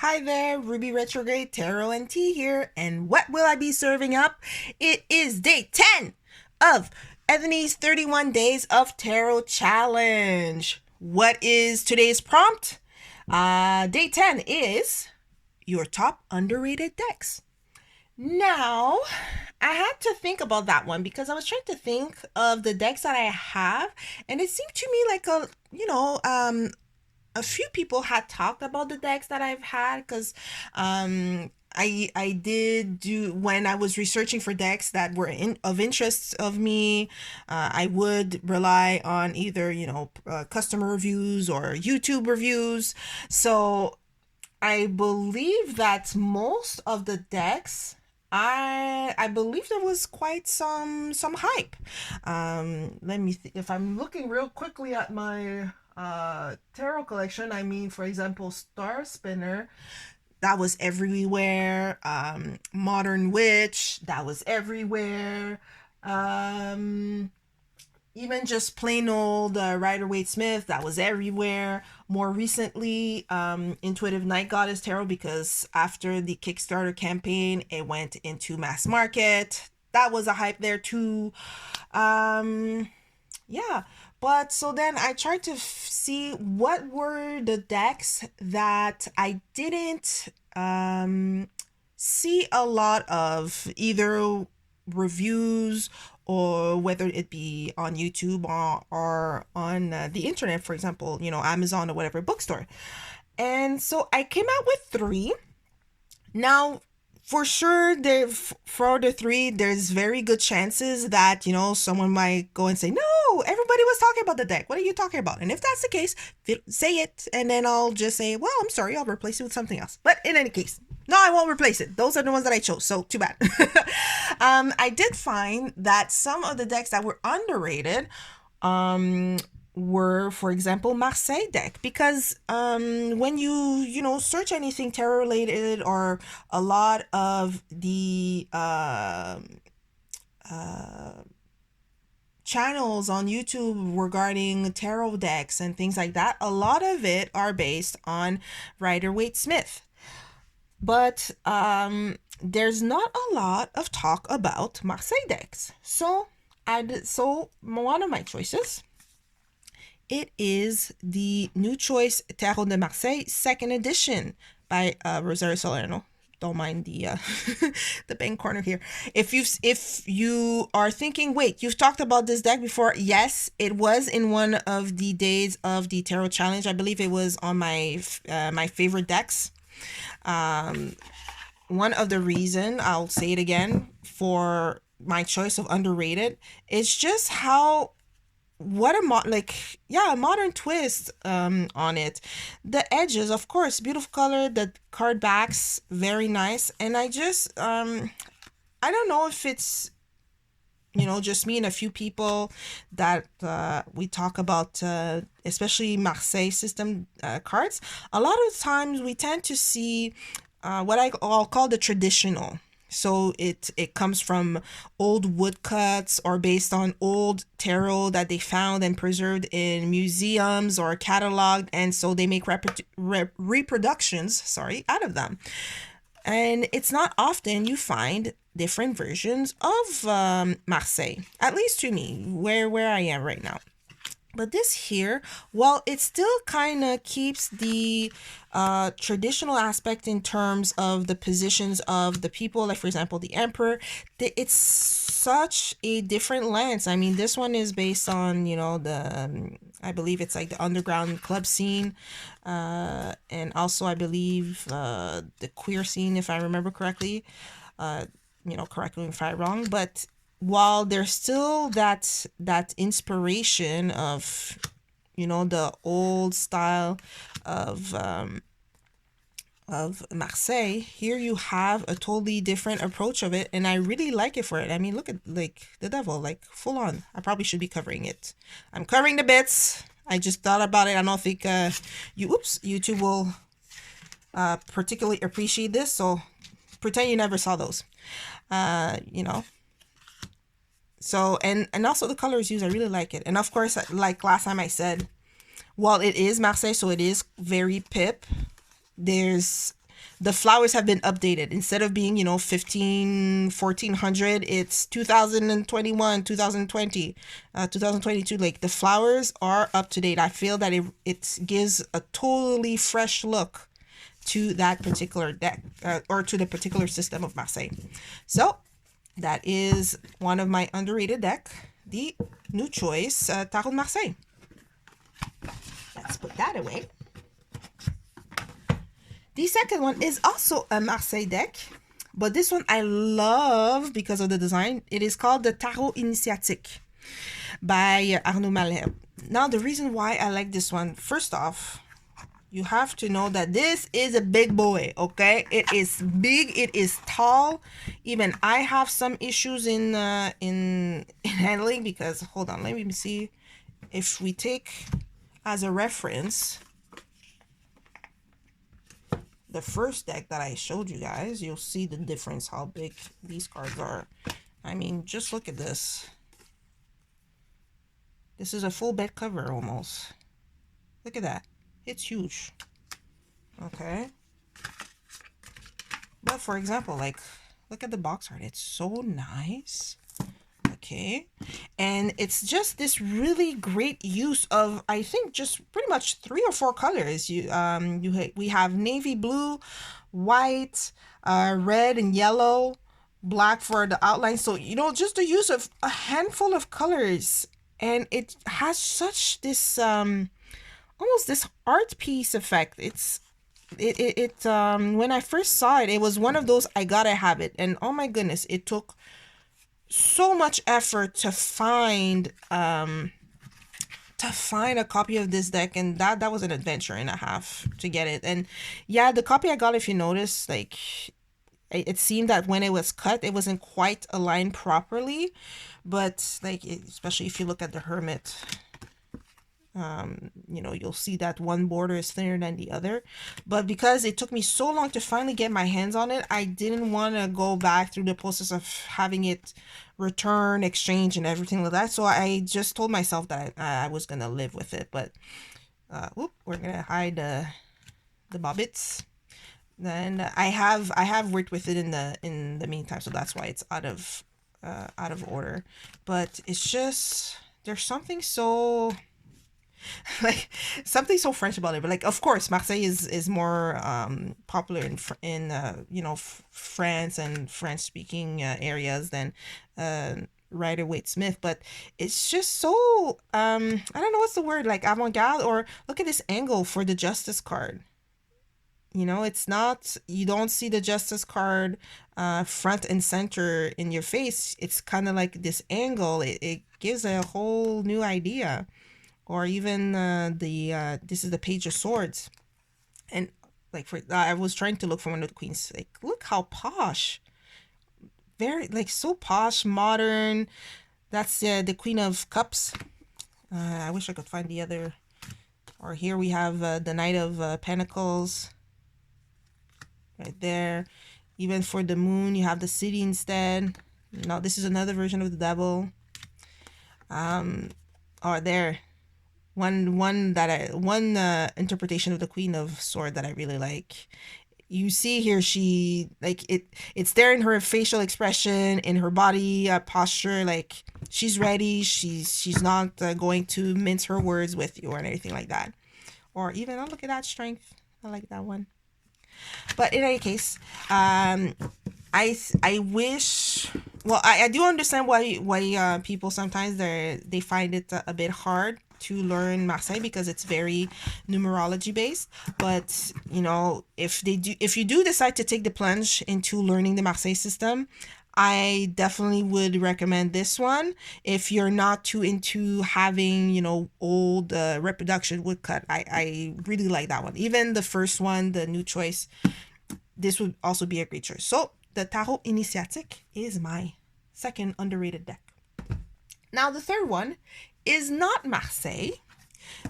Hi there, Ruby Retrograde Tarot and Tea here, and what will I be serving up? It is day 10 of Ethony's 31 Days of Tarot Challenge. What is today's prompt? Day 10 is your top underrated decks. Now, I had to think about that one because I was trying to think of the decks that I have, and it seemed to me like a few people had talked about the decks that I've had because I did do when I was researching for decks that were of interest of me. I would rely on either customer reviews or YouTube reviews. So I believe that most of the decks. I believe there was quite some hype. Let me if I'm looking real quickly at my tarot collection. I mean, for example, Star Spinner, that was everywhere. Modern Witch, that was everywhere. Even just plain old Rider-Waite-Smith, that was everywhere. More recently, Intuitive Night Goddess Tarot, because after the Kickstarter campaign, it went into mass market. That was a hype there too. Yeah, but so then I tried to see what were the decks that I didn't see a lot of, either reviews or whether it be on YouTube or on the internet, for example, Amazon or whatever bookstore. And so I came out with three. Now, for sure, for the three, there's very good chances that, someone might go and say, no, everybody was talking about the deck. What are you talking about? And if that's the case, say it. And then I'll just say, well, I'm sorry, I'll replace it with something else. But in any case, no, I won't replace it. Those are the ones that I chose. So too bad. I did find that some of the decks that were underrated, were, for example, Marseille Deck, because when you search anything tarot related, or a lot of the channels on YouTube regarding tarot decks and things like that, a lot of it are based on Rider-Waite-Smith. But there's not a lot of talk about Marseille decks. So one of my choices, it is the New Choice Tarot de Marseille second edition by Rosario Salerno. Don't mind the the bank corner here. If you are thinking, wait, you've talked about this deck before? Yes, it was in one of the days of the Tarot Challenge. I believe it was on my my favorite decks. One of the reason, I'll say it again, for my choice of underrated, it's just how a modern twist on it. The edges, of course, beautiful color. The card backs, very nice. And I just I don't know if it's just me and a few people that we talk about, especially Marseille system cards. A lot of times we tend to see what I'll call the traditional. So it comes from old woodcuts or based on old tarot that they found and preserved in museums or cataloged, and so they make reproductions, out of them. And it's not often you find different versions of Marseille, at least to me, where I am right now. But this here, while it still kind of keeps the traditional aspect in terms of the positions of the people, like for example, the emperor, it's such a different lens. I mean, this one is based on, I believe it's like the underground club scene, and also I believe the queer scene, if I remember correctly. Correct me if I'm wrong, but while there's still that inspiration of the old style of Marseille, here you have a totally different approach of it, and I really like it for it. I mean, look at like the devil, like full on. I probably should be covering it. I'm covering the bits. I just thought about it. I don't think YouTube will particularly appreciate this, so pretend you never saw those. So, and also the colors used, I really like it. And of course, like last time I said, while it is Marseille, so it is very pip, there's the flowers have been updated. Instead of being, 1400, it's 2021, 2020, 2022. Like, the flowers are up to date. I feel that it gives a totally fresh look to that particular deck, or to the particular system of Marseille. So that is one of my underrated deck, the new choice, Tarot de Marseille. Let's put that away. The second one is also a Marseille deck, but this one I love because of the design. It is called the Tarot Initiatique by Arnaud Malherbe. Now, the reason why I like this one, first off, you have to know that this is a big boy, okay? It is big, it is tall. Even I have some issues in handling, because, hold on, let me see. If we take as a reference the first deck that I showed you guys, you'll see the difference, how big these cards are. I mean, just look at this. This is a full bed cover almost. Look at that. It's huge. Okay. But for example, like, look at the box art. It's so nice. Okay. And it's just this really great use of, I think, just pretty much 3 or 4 colors. We have navy blue, white, red and yellow, black for the outline. So, just the use of a handful of colors. And it has such this almost this art piece effect. When I first saw it, it was one of those I gotta have it. And oh my goodness, it took so much effort to find a copy of this deck, and that was an adventure and a half to get it. And yeah, the copy I got, if you notice, like, it seemed that when it was cut, it wasn't quite aligned properly. But like, especially if you look at the Hermit, you'll see that one border is thinner than the other. But because it took me so long to finally get my hands on it, I didn't want to go back through the process of having it return, exchange, and everything like that. So I just told myself that I was gonna live with it. But we're gonna hide the bobbits. Then I have worked with it in the meantime, so that's why it's out of order. But it's just, there's something so like, something so French about it. But like, of course, Marseille is more popular in France and French speaking areas than Rider-Waite-Smith. But it's just so I don't know what's the word, like avant-garde. Or look at this angle for the Justice card. It's not, you don't see the Justice card front and center in your face. It's kind of like this angle. It gives a whole new idea. Or even this is the Page of Swords. And like, I was trying to look for one of the queens. Like, look how posh. Very, like, so posh, modern. That's the Queen of Cups. I wish I could find the other. Or here we have the Knight of Pentacles. Right there. Even for the Moon, you have the City instead. No, this is another version of the Devil. Or there. One interpretation of the Queen of Sword that I really like. You see here, she, like, it's there in her facial expression, in her body posture. Like, she's ready. She's not going to mince her words with you or anything like that. Or even, look at that strength. I like that one. But in any case, I wish. Well, I do understand why people sometimes they find it a bit hard to learn Marseille, because it's very numerology based. But if you do decide to take the plunge into learning the Marseille system, I definitely would recommend this one. If you're not too into having old reproduction woodcut, I really like that one. Even the first one, the new choice, this would also be a great choice. So the Tarot Initiatique is my second underrated deck. Now the third one is not Marseille.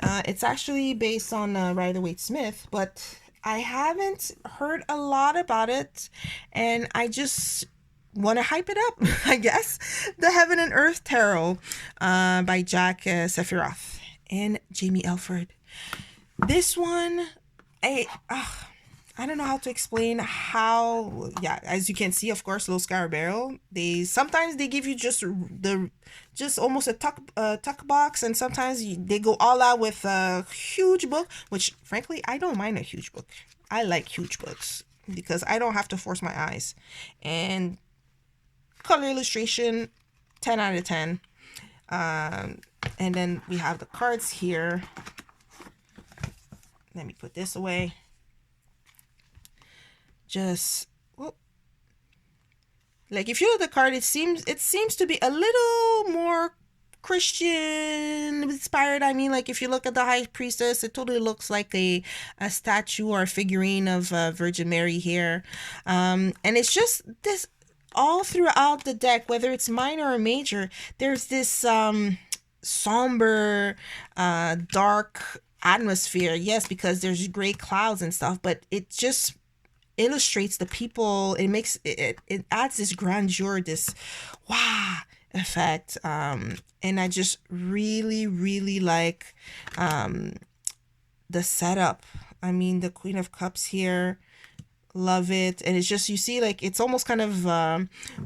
It's actually based on Rider-Waite-Smith, but I haven't heard a lot about it, and I just want to hype it up, I guess. The Heaven and Earth Tarot by Jack Sephiroth and Jamie Alford. This one, I I don't know how to explain how. Yeah, as you can see, of course, Los Scarabeo. They sometimes they give you just almost a tuck box, and sometimes they go all out with a huge book. Which, frankly, I don't mind a huge book. I like huge books because I don't have to force my eyes. And color illustration, 10 out of 10. And then we have the cards here. Let me put this away. Just, well, like if you look at the card, it seems to be a little more Christian inspired. I mean, like if you look at the High Priestess, it totally looks like a statue or a figurine of Virgin Mary here. And it's just this all throughout the deck, whether it's minor or major, there's this somber, dark atmosphere. Yes, because there's gray clouds and stuff, but it just illustrates the people. It makes it adds this grandeur, this wow effect. And I just really like the setup. I mean, the Queen of Cups here, love it. And it's just, you see, like it's almost kind of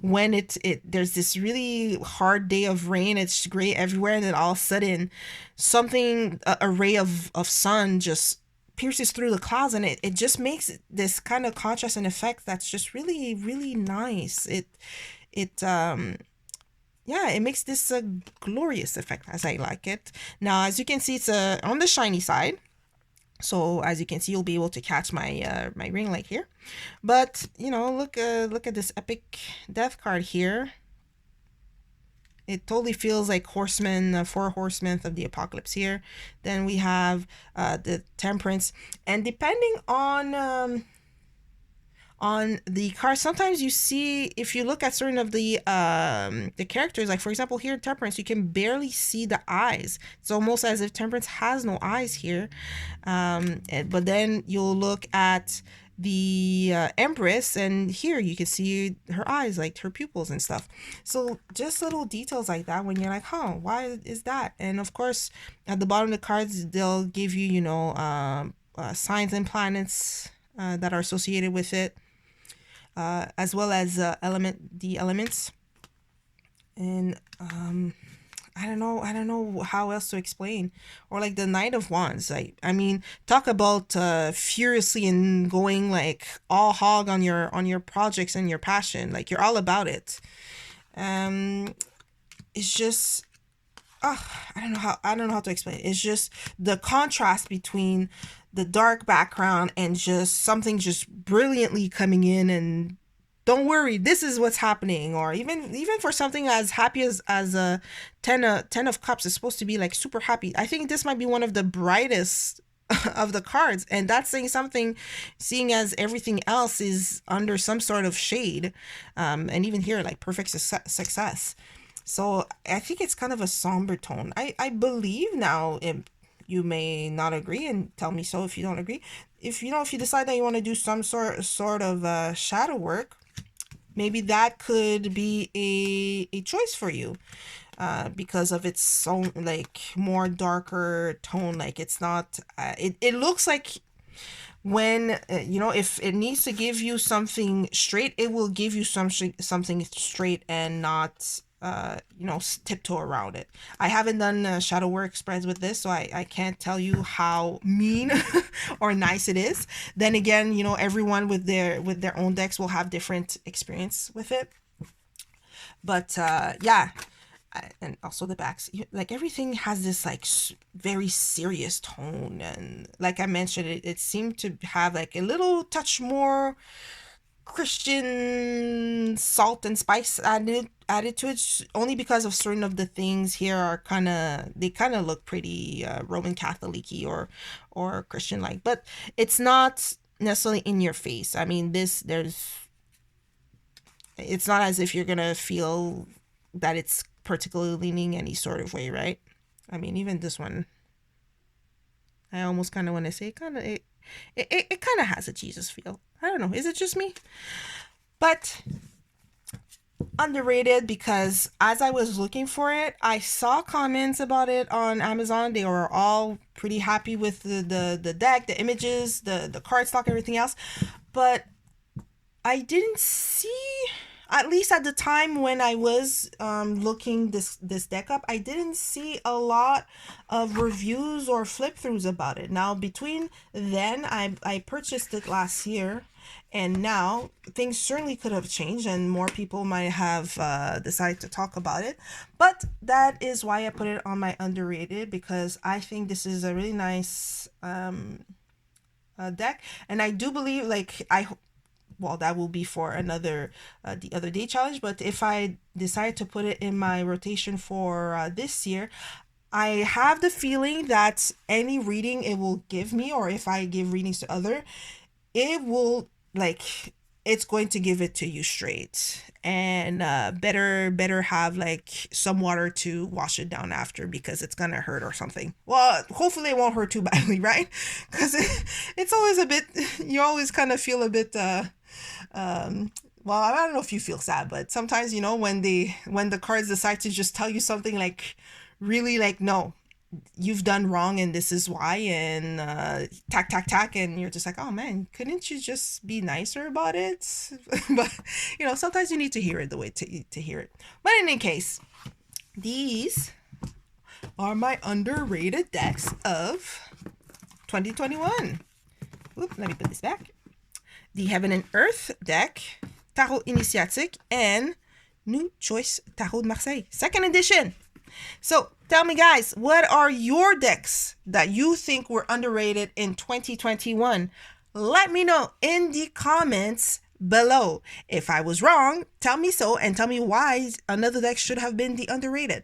when it there's this really hard day of rain, it's gray everywhere, and then all of a sudden something, a ray of sun just pierces through the clouds, and it just makes this kind of contrast and effect that's just really nice. Yeah, it makes this a glorious effect as I like it. Now, as you can see, it's on the shiny side. So as you can see, you'll be able to catch my my ring light here. But you know, look at this epic death card here. It totally feels like horsemen, 4 horsemen of the apocalypse here. Then we have the Temperance, and depending on the card, sometimes you see, if you look at certain of the characters, like for example here, Temperance, you can barely see the eyes. It's almost as if Temperance has no eyes here. But then you'll look at the Empress, and here you can see her eyes, like her pupils and stuff. So just little details like that when you're like, huh, why is that? And of course, at the bottom of the cards, they'll give you, you know, signs and planets that are associated with it, as well as the elements. And I don't know how else to explain. Or like the Knight of Wands. Like, I mean, talk about furiously and going like all hog on your projects and your passion. Like you're all about it. It's just, I don't know how to explain it. It's just the contrast between the dark background and just something just brilliantly coming in, and don't worry, this is what's happening. Or even for something as happy as a 10 of cups is supposed to be like super happy. I think this might be one of the brightest of the cards, and that's saying something, seeing as everything else is under some sort of shade. And even here, like perfect success. So I think it's kind of a somber tone. I believe now, you may not agree, and tell me so if you don't agree. If you decide that you want to do some sort of shadow work, maybe that could be a choice for you, because of its own like more darker tone. Like it's not. It looks like when if it needs to give you something straight, it will give you something straight and not tiptoe around it. I haven't done shadow work spreads with this, so I can't tell you how mean or nice it is. Then again, everyone with their own decks will have different experience with it. But yeah, and also the backs, like everything has this like very serious tone, and like I mentioned, it seemed to have like a little touch more Christian salt and spice added to it, only because of certain of the things here are kind of look pretty Roman Catholic-y or Christian like, but it's not necessarily in your face. I mean, it's not as if you're gonna feel that it's particularly leaning any sort of way, right? I mean, even this one, I almost kind of want to say it kind of has a Jesus feel. I don't know. Is it just me? But underrated because as I was looking for it, I saw comments about it on Amazon. They were all pretty happy with the deck, the images, the card stock, everything else. But I didn't see, at least at the time when I was looking this deck up, I didn't see a lot of reviews or flip throughs about it. Now between then I purchased it last year, and now things certainly could have changed and more people might have decided to talk about it. But that is why I put it on my underrated, because I think this is a really nice deck, and I do believe, like, well, that will be for another the other day challenge, but if I decide to put it in my rotation for this year, I have the feeling that any reading it will give me, or if I give readings to other, it will, like, it's going to give it to you straight, and better have like some water to wash it down after, because it's gonna hurt or something. Well, hopefully it won't hurt too badly, right? Because it's always a bit, you always kind of feel a bit well, I don't know if you feel sad, but sometimes, you know, when the cards decide to just tell you something like really like, no, you've done wrong and this is why, and tack, and you're just like, oh man, couldn't you just be nicer about it? But you know, sometimes you need to hear it the way to hear it. But in any case, these are my underrated decks of 2021. Oop, let me put this back. The Heaven and Earth deck, Tarot Initiatique, and New Choice Tarot de Marseille, 2nd edition. So tell me, guys, what are your decks that you think were underrated in 2021? Let me know in the comments below. If I was wrong, tell me so, and tell me why another deck should have been the underrated.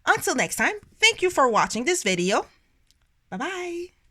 Until next time, thank you for watching this video. Bye-bye.